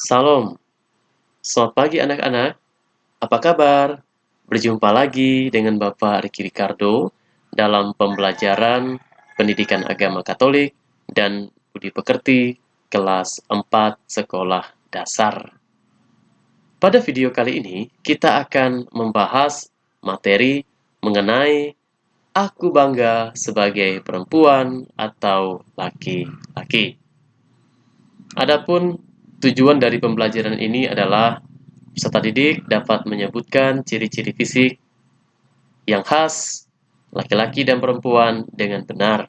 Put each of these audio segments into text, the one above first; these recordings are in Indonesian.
Salam, selamat pagi anak-anak. Apa kabar? Berjumpa lagi dengan Bapak Ricky Ricardo dalam pembelajaran Pendidikan Agama Katolik dan Budi Pekerti kelas 4 Sekolah Dasar. Pada video kali ini, kita akan membahas materi mengenai aku bangga sebagai perempuan atau laki-laki. Adapun tujuan dari pembelajaran ini adalah peserta didik dapat menyebutkan ciri-ciri fisik yang khas laki-laki dan perempuan dengan benar.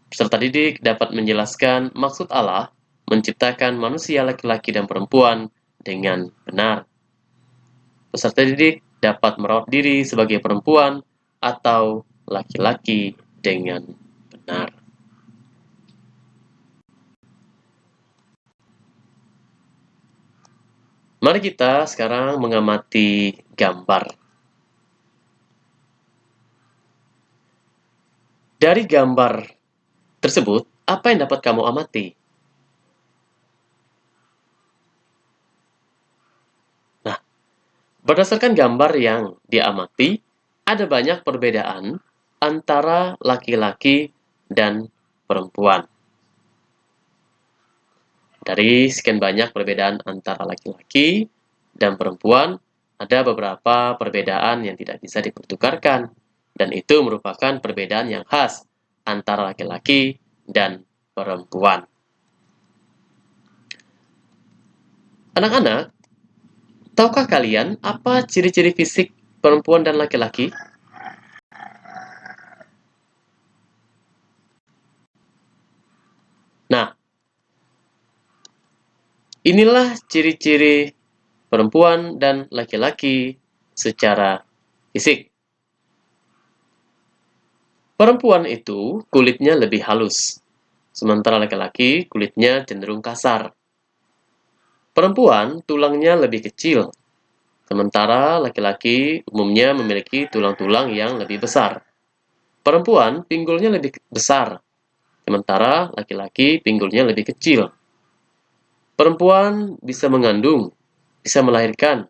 Peserta didik dapat menjelaskan maksud Allah menciptakan manusia laki-laki dan perempuan dengan benar. Peserta didik dapat merawat diri sebagai perempuan atau laki-laki dengan benar. Mari kita sekarang mengamati gambar. Dari gambar tersebut, apa yang dapat kamu amati? Nah, berdasarkan gambar yang diamati, ada banyak perbedaan antara laki-laki dan perempuan. Dari sekian banyak perbedaan antara laki-laki dan perempuan, ada beberapa perbedaan yang tidak bisa dipertukarkan, dan itu merupakan perbedaan yang khas antara laki-laki dan perempuan. Anak-anak, tahukah kalian apa ciri-ciri fisik perempuan dan laki-laki? Nah, inilah ciri-ciri perempuan dan laki-laki secara fisik. Perempuan itu kulitnya lebih halus, sementara laki-laki kulitnya cenderung kasar. Perempuan tulangnya lebih kecil, sementara laki-laki umumnya memiliki tulang-tulang yang lebih besar. Perempuan pinggulnya lebih besar, sementara laki-laki pinggulnya lebih kecil. Perempuan bisa mengandung, bisa melahirkan,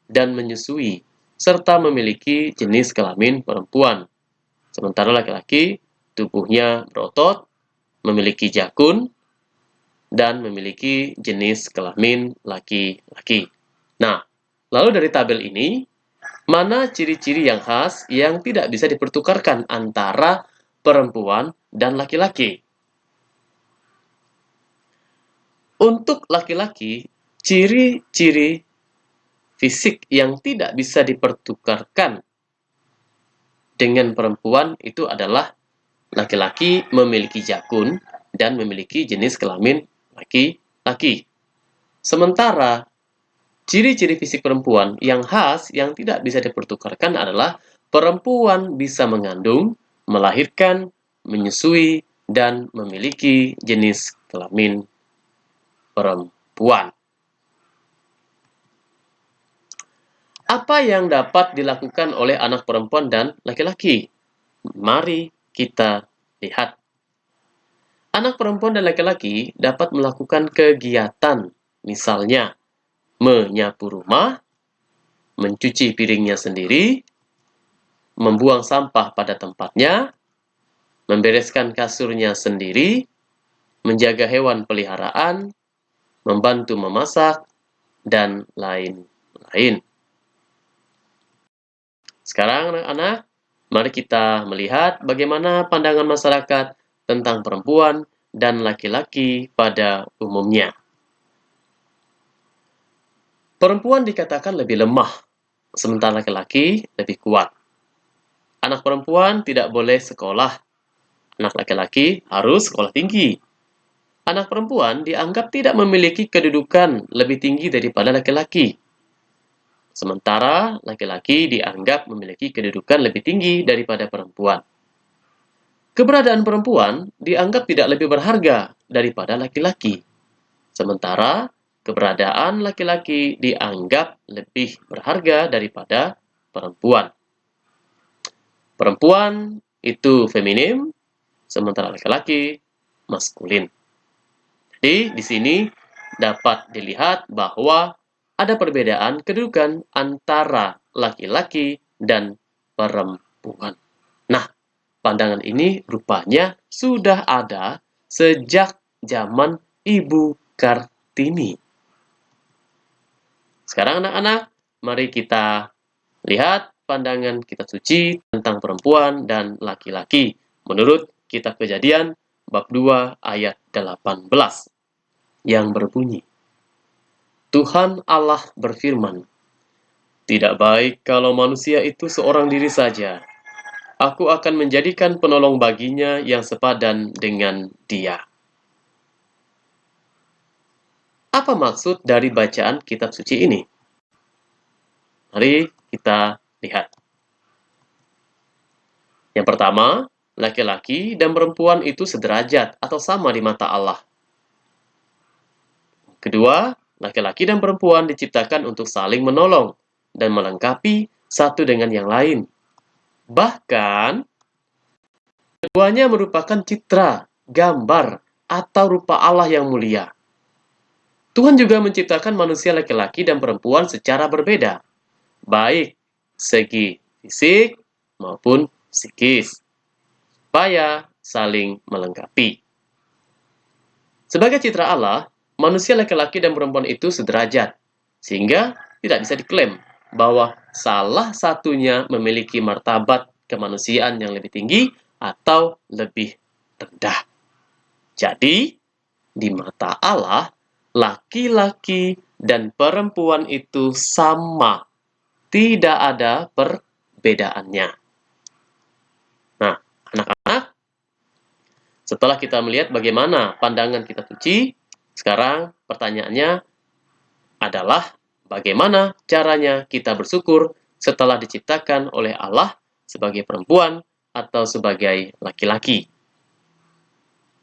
dan menyusui, serta memiliki jenis kelamin perempuan. Sementara laki-laki tubuhnya berotot, memiliki jakun, dan memiliki jenis kelamin laki-laki. Nah, lalu dari tabel ini, mana ciri-ciri yang khas yang tidak bisa dipertukarkan antara perempuan dan laki-laki? Untuk laki-laki, ciri-ciri fisik yang tidak bisa dipertukarkan dengan perempuan itu adalah laki-laki memiliki jakun dan memiliki jenis kelamin laki-laki. Sementara ciri-ciri fisik perempuan yang khas yang tidak bisa dipertukarkan adalah perempuan bisa mengandung, melahirkan, menyusui, dan memiliki jenis kelamin perempuan. Apa yang dapat dilakukan oleh anak perempuan dan laki-laki? Mari kita lihat. Anak perempuan dan laki-laki dapat melakukan kegiatan, misalnya menyapu rumah, mencuci piringnya sendiri, membuang sampah pada tempatnya, membereskan kasurnya sendiri, menjaga hewan peliharaan, membantu memasak, dan lain-lain. Sekarang anak-anak, mari kita melihat bagaimana pandangan masyarakat tentang perempuan dan laki-laki pada umumnya. Perempuan dikatakan lebih lemah, sementara laki-laki lebih kuat. Anak perempuan tidak boleh sekolah, anak laki-laki harus sekolah tinggi. Anak perempuan dianggap tidak memiliki kedudukan lebih tinggi daripada laki-laki. Sementara laki-laki dianggap memiliki kedudukan lebih tinggi daripada perempuan. Keberadaan perempuan dianggap tidak lebih berharga daripada laki-laki. Sementara keberadaan laki-laki dianggap lebih berharga daripada perempuan. Perempuan itu feminim, sementara laki-laki maskulin. Jadi, di sini dapat dilihat bahwa ada perbedaan kedudukan antara laki-laki dan perempuan. Nah, pandangan ini rupanya sudah ada sejak zaman Ibu Kartini. Sekarang anak-anak, mari kita lihat pandangan kitab suci tentang perempuan dan laki-laki menurut kitab Kejadian bab 2 ayat 18 yang berbunyi, Tuhan Allah berfirman, "Tidak baik kalau manusia itu seorang diri saja. Aku akan menjadikan penolong baginya yang sepadan dengan dia." Apa maksud dari bacaan kitab suci ini? Mari kita lihat. Yang pertama, laki-laki dan perempuan itu sederajat atau sama di mata Allah. Kedua, laki-laki dan perempuan diciptakan untuk saling menolong dan melengkapi satu dengan yang lain. Bahkan, keduanya merupakan citra, gambar, atau rupa Allah yang mulia. Tuhan juga menciptakan manusia laki-laki dan perempuan secara berbeda, baik segi fisik maupun psikis, supaya saling melengkapi. Sebagai citra Allah, manusia laki-laki dan perempuan itu sederajat, sehingga tidak bisa diklaim bahwa salah satunya memiliki martabat kemanusiaan yang lebih tinggi atau lebih rendah. Jadi, di mata Allah, laki-laki dan perempuan itu sama, tidak ada perbedaannya. Nah, anak-anak, setelah kita melihat bagaimana pandangan kitab suci, sekarang pertanyaannya adalah bagaimana caranya kita bersyukur setelah diciptakan oleh Allah sebagai perempuan atau sebagai laki-laki.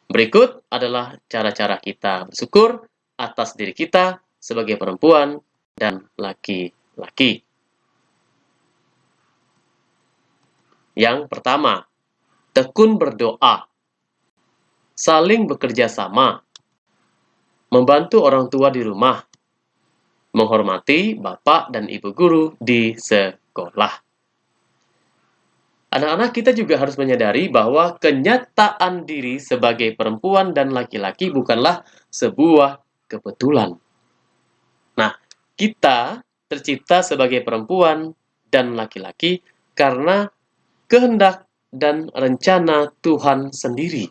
Berikut adalah cara-cara kita bersyukur atas diri kita sebagai perempuan dan laki-laki. Yang pertama, tekun berdoa, saling bekerja sama, membantu orang tua di rumah, menghormati bapak dan ibu guru di sekolah. Anak-anak, kita juga harus menyadari bahwa kenyataan diri sebagai perempuan dan laki-laki bukanlah sebuah kebetulan. Nah, kita tercipta sebagai perempuan dan laki-laki karena kehendak dan rencana Tuhan sendiri.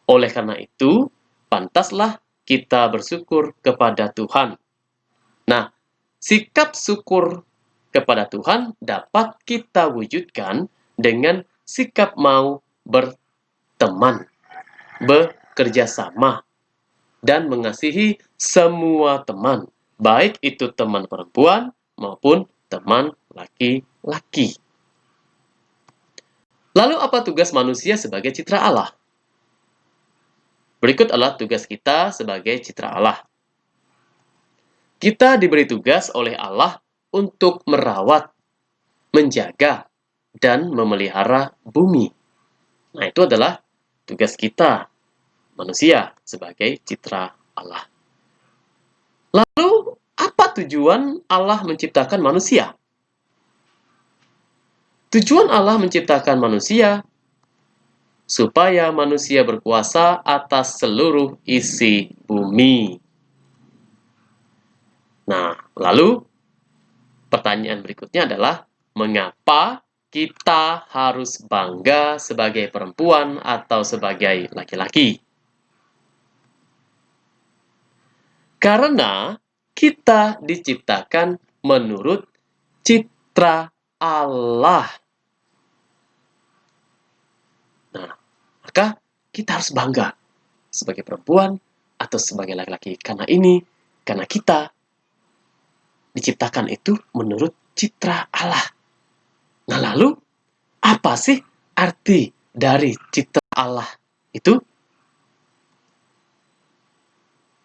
Oleh karena itu, pantaslah kita bersyukur kepada Tuhan. Nah, sikap syukur kepada Tuhan dapat kita wujudkan dengan sikap mau berteman, bekerja sama, dan mengasihi semua teman, baik itu teman perempuan maupun teman laki-laki. Lalu apa tugas manusia sebagai citra Allah? Berikut adalah tugas kita sebagai citra Allah. Kita diberi tugas oleh Allah untuk merawat, menjaga, dan memelihara bumi. Nah, itu adalah tugas kita, manusia, sebagai citra Allah. Lalu, apa tujuan Allah menciptakan manusia? Tujuan Allah menciptakan manusia supaya manusia berkuasa atas seluruh isi bumi. Nah, lalu pertanyaan berikutnya adalah, mengapa kita harus bangga sebagai perempuan atau sebagai laki-laki? Karena kita diciptakan menurut citra Allah. Nah, maka kita harus bangga sebagai perempuan atau sebagai laki-laki. Karena kita diciptakan itu menurut citra Allah. Nah, lalu apa sih arti dari citra Allah itu?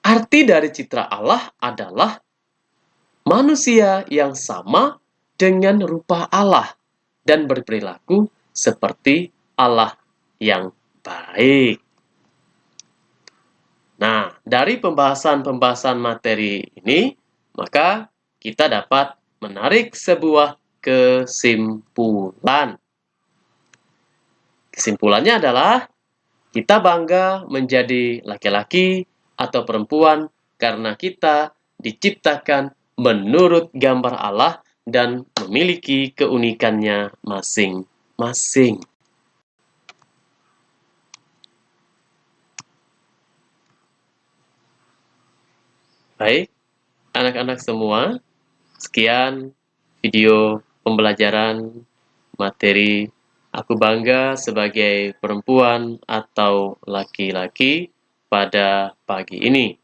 Arti dari citra Allah adalah manusia yang sama dengan rupa Allah dan berperilaku seperti Allah yang baik. Nah, Dari pembahasan-pembahasan materi ini, maka kita dapat menarik sebuah kesimpulan. Kesimpulannya adalah kita bangga menjadi laki-laki atau perempuan karena kita diciptakan menurut gambar Allah dan memiliki keunikannya masing-masing. Baik, anak-anak semua, sekian video pembelajaran materi Aku Bangga Sebagai Perempuan atau Laki-laki pada pagi ini.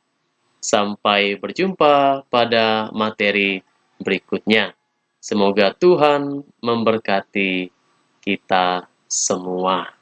Sampai berjumpa pada materi berikutnya. Semoga Tuhan memberkati kita semua.